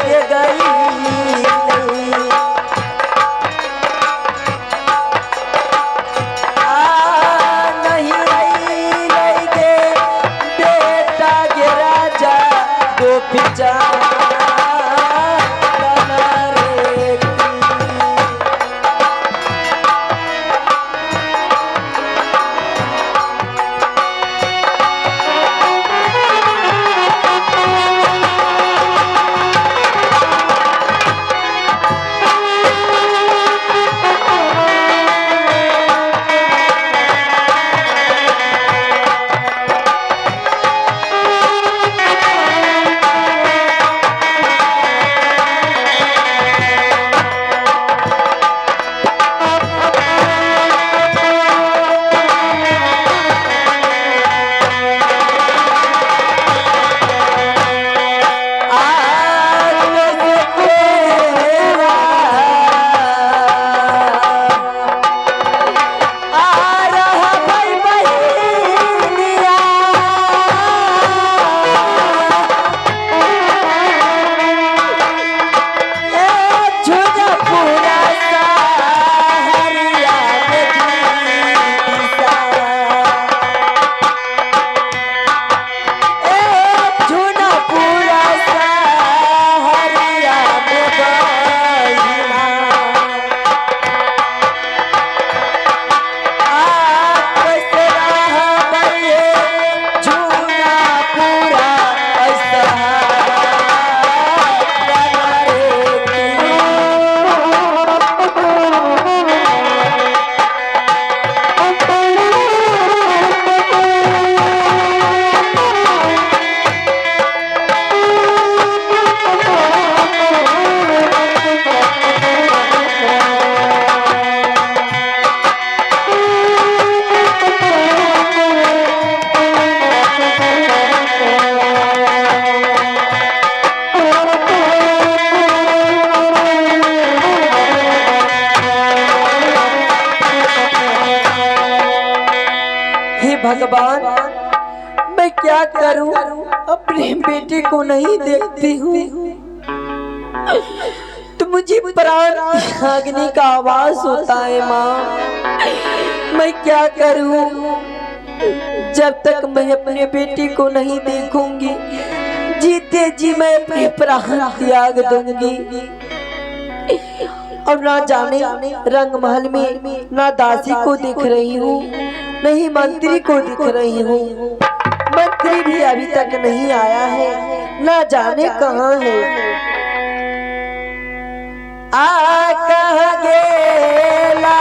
के गई नहीं रही लगे बेटा के राजा गोपीचा भगवान मैं क्या करूं, अपने बेटे को नहीं देखती हूँ तो मुझे प्राण त्यागने का आवाज होता है। माँ मैं क्या करूं, जब तक मैं अपने बेटे को नहीं देखूंगी जीते जी मैं अपने प्राण त्याग दूंगी। और ना जाने रंग महल में ना दासी को देख रही हूँ नहीं मंत्री को दिख रही हूँ। मंत्री भी अभी तक नहीं आया है, ना जाने कहाँ है। आ कहाँ गेला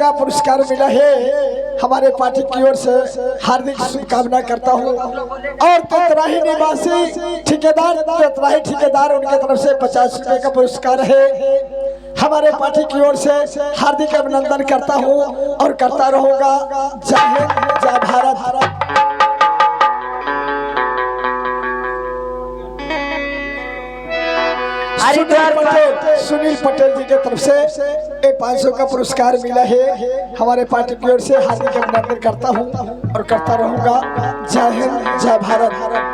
का पुरस्कार मिला है, हमारे पार्टी की ओर से हार्दिक शुभकामना करता हूँ। और तेतराही निवासी ठेकेदार तेतराही ठेकेदार उनके तरफ से 50 रुपए का पुरस्कार है, हमारे पार्टी की ओर से हार्दिक अभिनंदन करता हूँ और करता रहूंगा। जय हिंद, जय भारत। सुनील पटेल जी के तरफ से 500 का पुरस्कार मिला है, हमारे पार्टी की ओर से हार्दिक अभिनंदन करता हूँ और करता रहूंगा। जय हिंद, जय भारत।